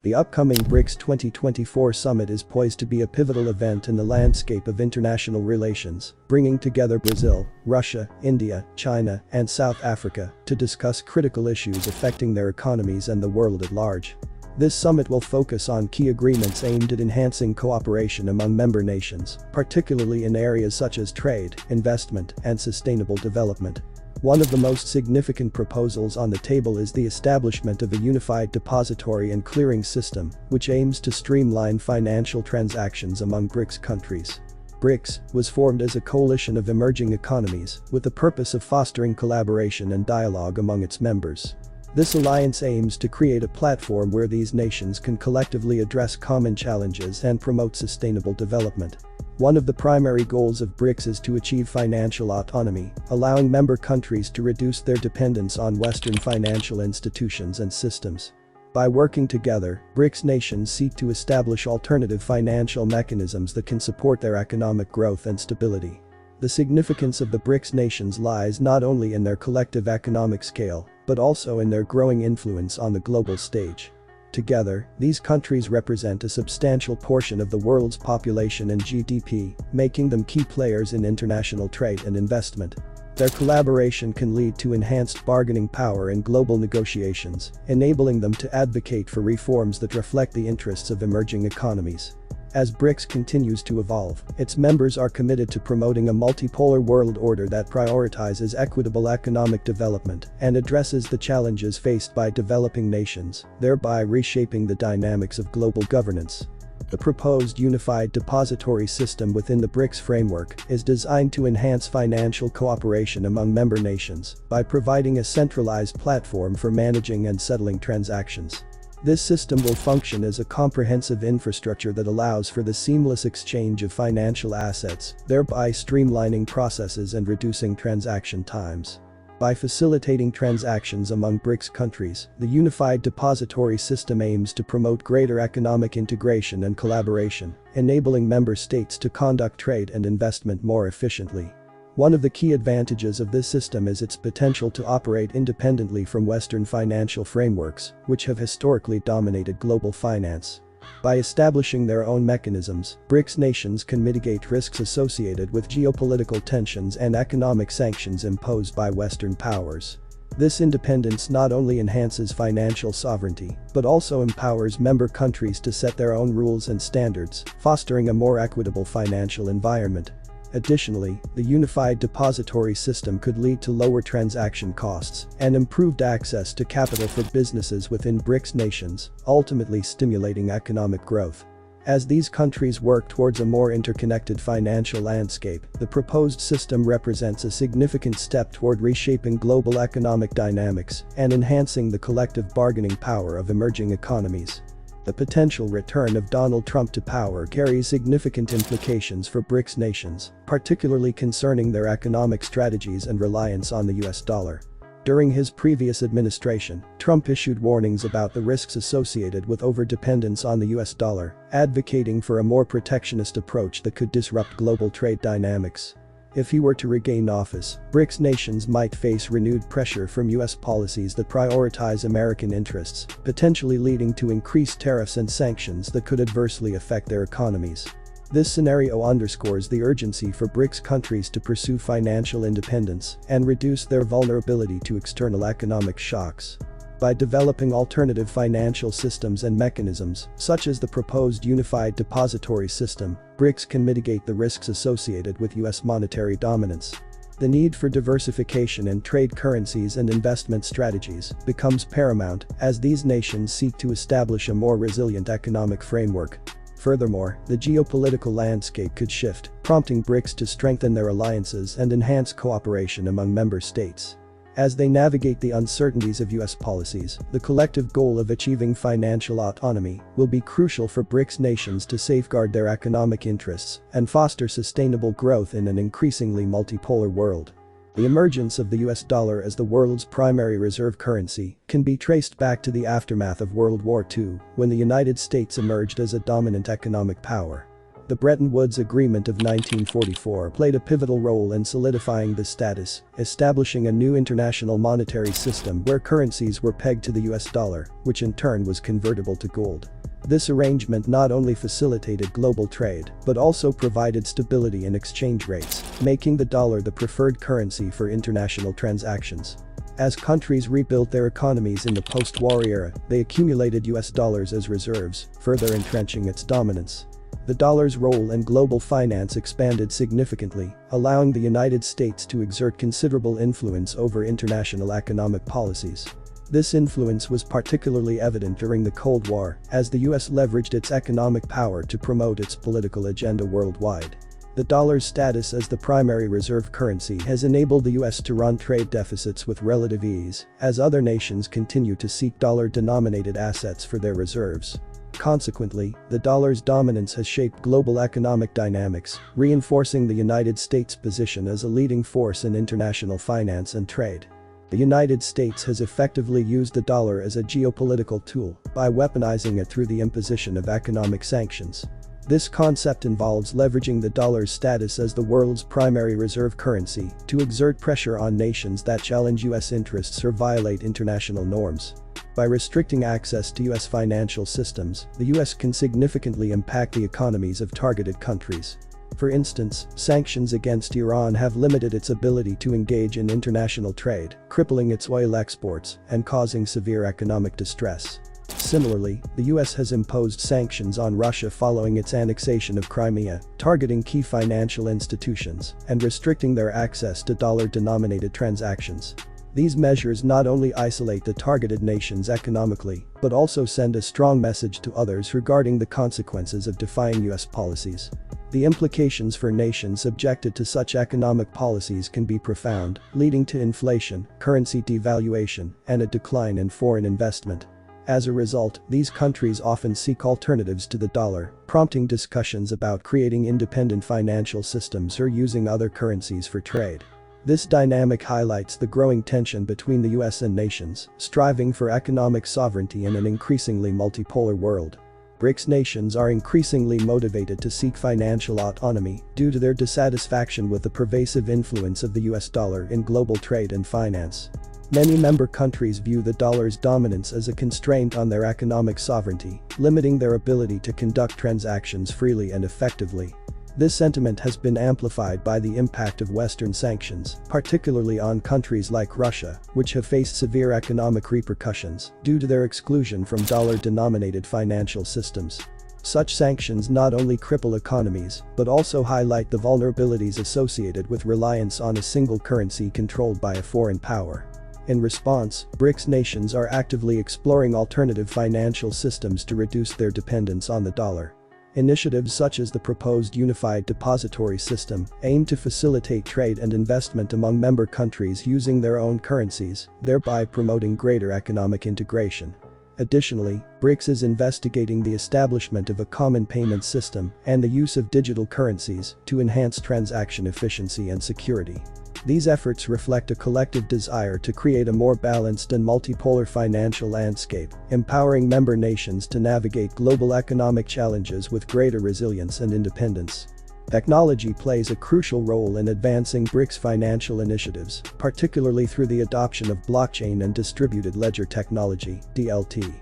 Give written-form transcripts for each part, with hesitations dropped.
The upcoming BRICS 2024 summit is poised to be a pivotal event in the landscape of international relations, bringing together Brazil, Russia, India, China, and South Africa to discuss critical issues affecting their economies and the world at large. This summit will focus on key agreements aimed at enhancing cooperation among member nations, particularly in areas such as trade, investment, and sustainable development. One of the most significant proposals on the table is the establishment of a unified depository and clearing system, which aims to streamline financial transactions among BRICS countries. BRICS was formed as a coalition of emerging economies with the purpose of fostering collaboration and dialogue among its members. This alliance aims to create a platform where these nations can collectively address common challenges and promote sustainable development. One of the primary goals of BRICS is to achieve financial autonomy, allowing member countries to reduce their dependence on Western financial institutions and systems. By working together, BRICS nations seek to establish alternative financial mechanisms that can support their economic growth and stability. The significance of the BRICS nations lies not only in their collective economic scale, but also in their growing influence on the global stage. Together, these countries represent a substantial portion of the world's population and GDP, making them key players in international trade and investment. Their collaboration can lead to enhanced bargaining power in global negotiations, enabling them to advocate for reforms that reflect the interests of emerging economies. As BRICS continues to evolve, its members are committed to promoting a multipolar world order that prioritizes equitable economic development and addresses the challenges faced by developing nations, thereby reshaping the dynamics of global governance. The proposed unified depository system within the BRICS framework is designed to enhance financial cooperation among member nations by providing a centralized platform for managing and settling transactions. This system will function as a comprehensive infrastructure that allows for the seamless exchange of financial assets, thereby streamlining processes and reducing transaction times. By facilitating transactions among BRICS countries, the unified depository system aims to promote greater economic integration and collaboration, enabling member states to conduct trade and investment more efficiently. One of the key advantages of this system is its potential to operate independently from Western financial frameworks, which have historically dominated global finance. By establishing their own mechanisms, BRICS nations can mitigate risks associated with geopolitical tensions and economic sanctions imposed by Western powers. This independence not only enhances financial sovereignty, but also empowers member countries to set their own rules and standards, fostering a more equitable financial environment. Additionally, the unified depository system could lead to lower transaction costs and improved access to capital for businesses within BRICS nations, ultimately stimulating economic growth. As these countries work towards a more interconnected financial landscape, the proposed system represents a significant step toward reshaping global economic dynamics and enhancing the collective bargaining power of emerging economies. The potential return of Donald Trump to power carries significant implications for BRICS nations, particularly concerning their economic strategies and reliance on the US dollar. During his previous administration, Trump issued warnings about the risks associated with overdependence on the US dollar, advocating for a more protectionist approach that could disrupt global trade dynamics. If he were to regain office, BRICS nations might face renewed pressure from US policies that prioritize American interests, potentially leading to increased tariffs and sanctions that could adversely affect their economies. This scenario underscores the urgency for BRICS countries to pursue financial independence and reduce their vulnerability to external economic shocks. By developing alternative financial systems and mechanisms, such as the proposed unified depository system, BRICS can mitigate the risks associated with US monetary dominance. The need for diversification in trade currencies and investment strategies becomes paramount as these nations seek to establish a more resilient economic framework. Furthermore, the geopolitical landscape could shift, prompting BRICS to strengthen their alliances and enhance cooperation among member states. As they navigate the uncertainties of US policies, the collective goal of achieving financial autonomy will be crucial for BRICS nations to safeguard their economic interests and foster sustainable growth in an increasingly multipolar world. The emergence of the US dollar as the world's primary reserve currency can be traced back to the aftermath of World War II, when the United States emerged as a dominant economic power. The Bretton Woods Agreement of 1944 played a pivotal role in solidifying this status, establishing a new international monetary system where currencies were pegged to the US dollar, which in turn was convertible to gold. This arrangement not only facilitated global trade, but also provided stability in exchange rates, making the dollar the preferred currency for international transactions. As countries rebuilt their economies in the post-war era, they accumulated US dollars as reserves, further entrenching its dominance. The dollar's role in global finance expanded significantly, allowing the United States to exert considerable influence over international economic policies. This influence was particularly evident during the Cold War, as the US leveraged its economic power to promote its political agenda worldwide. The dollar's status as the primary reserve currency has enabled the US to run trade deficits with relative ease, as other nations continue to seek dollar-denominated assets for their reserves. Consequently, the dollar's dominance has shaped global economic dynamics, reinforcing the United States' position as a leading force in international finance and trade. The United States has effectively used the dollar as a geopolitical tool by weaponizing it through the imposition of economic sanctions. This concept involves leveraging the dollar's status as the world's primary reserve currency to exert pressure on nations that challenge US interests or violate international norms. By restricting access to US financial systems, the US can significantly impact the economies of targeted countries. For instance, sanctions against Iran have limited its ability to engage in international trade, crippling its oil exports and causing severe economic distress. Similarly, the US has imposed sanctions on Russia following its annexation of Crimea, targeting key financial institutions and restricting their access to dollar-denominated transactions. These measures not only isolate the targeted nations economically, but also send a strong message to others regarding the consequences of defying US policies. The implications for nations subjected to such economic policies can be profound, leading to inflation, currency devaluation, and a decline in foreign investment. As a result, these countries often seek alternatives to the dollar, prompting discussions about creating independent financial systems or using other currencies for trade. This dynamic highlights the growing tension between the US and nations, striving for economic sovereignty in an increasingly multipolar world. BRICS nations are increasingly motivated to seek financial autonomy due to their dissatisfaction with the pervasive influence of the US dollar in global trade and finance. Many member countries view the dollar's dominance as a constraint on their economic sovereignty, limiting their ability to conduct transactions freely and effectively. This sentiment has been amplified by the impact of Western sanctions, particularly on countries like Russia, which have faced severe economic repercussions due to their exclusion from dollar-denominated financial systems. Such sanctions not only cripple economies, but also highlight the vulnerabilities associated with reliance on a single currency controlled by a foreign power. In response, BRICS nations are actively exploring alternative financial systems to reduce their dependence on the dollar. Initiatives such as the proposed Unified Depository System aim to facilitate trade and investment among member countries using their own currencies, thereby promoting greater economic integration. Additionally, BRICS is investigating the establishment of a common payment system and the use of digital currencies to enhance transaction efficiency and security. These efforts reflect a collective desire to create a more balanced and multipolar financial landscape, empowering member nations to navigate global economic challenges with greater resilience and independence. Technology plays a crucial role in advancing BRICS financial initiatives, particularly through the adoption of blockchain and distributed ledger technology, DLT.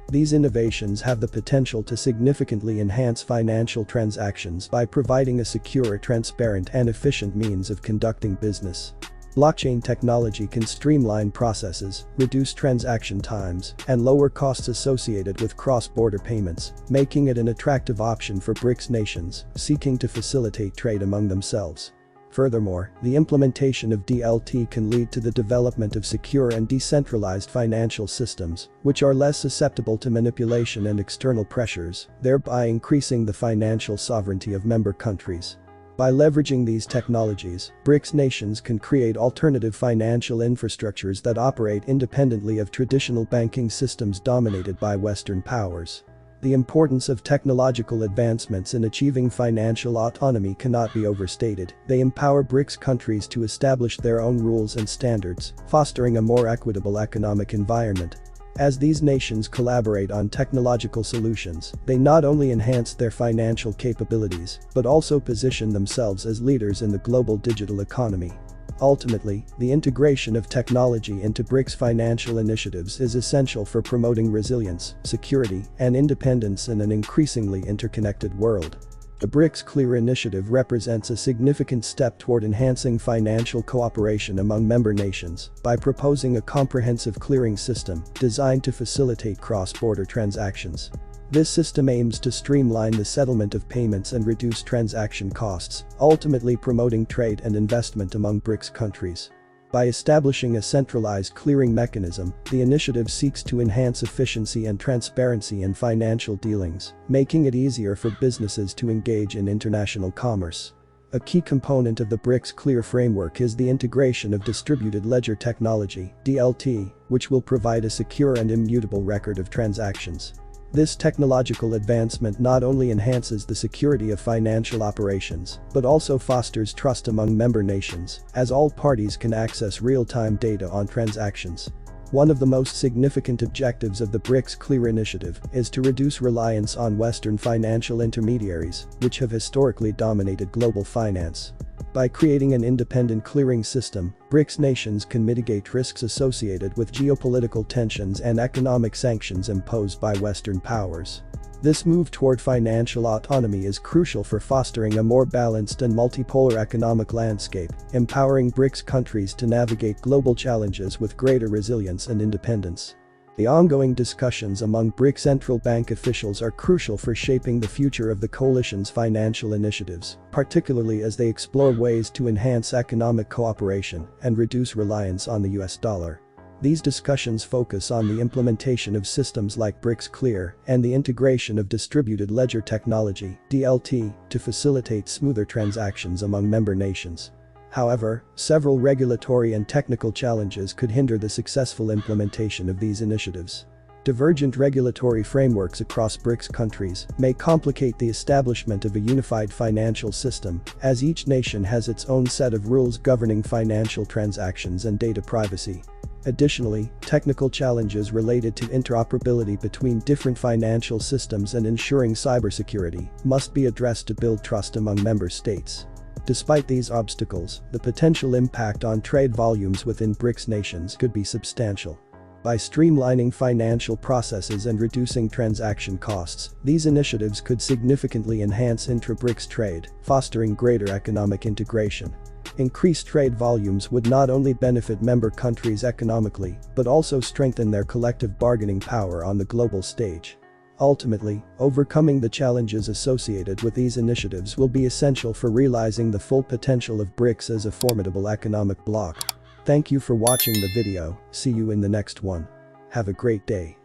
These innovations have the potential to significantly enhance financial transactions by providing a secure, transparent, and efficient means of conducting business. Blockchain technology can streamline processes, reduce transaction times, and lower costs associated with cross-border payments, making it an attractive option for BRICS nations seeking to facilitate trade among themselves. Furthermore, the implementation of DLT can lead to the development of secure and decentralized financial systems, which are less susceptible to manipulation and external pressures, thereby increasing the financial sovereignty of member countries. By leveraging these technologies, BRICS nations can create alternative financial infrastructures that operate independently of traditional banking systems dominated by Western powers. The importance of technological advancements in achieving financial autonomy cannot be overstated. They empower BRICS countries to establish their own rules and standards, fostering a more equitable economic environment. As these nations collaborate on technological solutions, they not only enhance their financial capabilities, but also position themselves as leaders in the global digital economy. Ultimately, the integration of technology into BRICS financial initiatives is essential for promoting resilience, security, and independence in an increasingly interconnected world. The BRICS Clear initiative represents a significant step toward enhancing financial cooperation among member nations by proposing a comprehensive clearing system designed to facilitate cross-border transactions. This system aims to streamline the settlement of payments and reduce transaction costs, ultimately promoting trade and investment among BRICS countries. By establishing a centralized clearing mechanism, the initiative seeks to enhance efficiency and transparency in financial dealings, making it easier for businesses to engage in international commerce. A key component of the BRICS Clear framework is the integration of distributed ledger technology, DLT, which will provide a secure and immutable record of transactions. This technological advancement not only enhances the security of financial operations, but also fosters trust among member nations, as all parties can access real-time data on transactions. One of the most significant objectives of the BRICS Clear initiative is to reduce reliance on Western financial intermediaries, which have historically dominated global finance. By creating an independent clearing system, BRICS nations can mitigate risks associated with geopolitical tensions and economic sanctions imposed by Western powers. This move toward financial autonomy is crucial for fostering a more balanced and multipolar economic landscape, empowering BRICS countries to navigate global challenges with greater resilience and independence. The ongoing discussions among BRICS central bank officials are crucial for shaping the future of the coalition's financial initiatives, particularly as they explore ways to enhance economic cooperation and reduce reliance on the US dollar. These discussions focus on the implementation of systems like BRICS Clear and the integration of distributed ledger technology, DLT, to facilitate smoother transactions among member nations. However, several regulatory and technical challenges could hinder the successful implementation of these initiatives. Divergent regulatory frameworks across BRICS countries may complicate the establishment of a unified financial system, as each nation has its own set of rules governing financial transactions and data privacy. Additionally, technical challenges related to interoperability between different financial systems and ensuring cybersecurity must be addressed to build trust among member states. Despite these obstacles, the potential impact on trade volumes within BRICS nations could be substantial. By streamlining financial processes and reducing transaction costs, these initiatives could significantly enhance intra-BRICS trade, fostering greater economic integration. Increased trade volumes would not only benefit member countries economically, but also strengthen their collective bargaining power on the global stage. Ultimately, overcoming the challenges associated with these initiatives will be essential for realizing the full potential of BRICS as a formidable economic bloc. Thank you for watching the video, see you in the next one. Have a great day.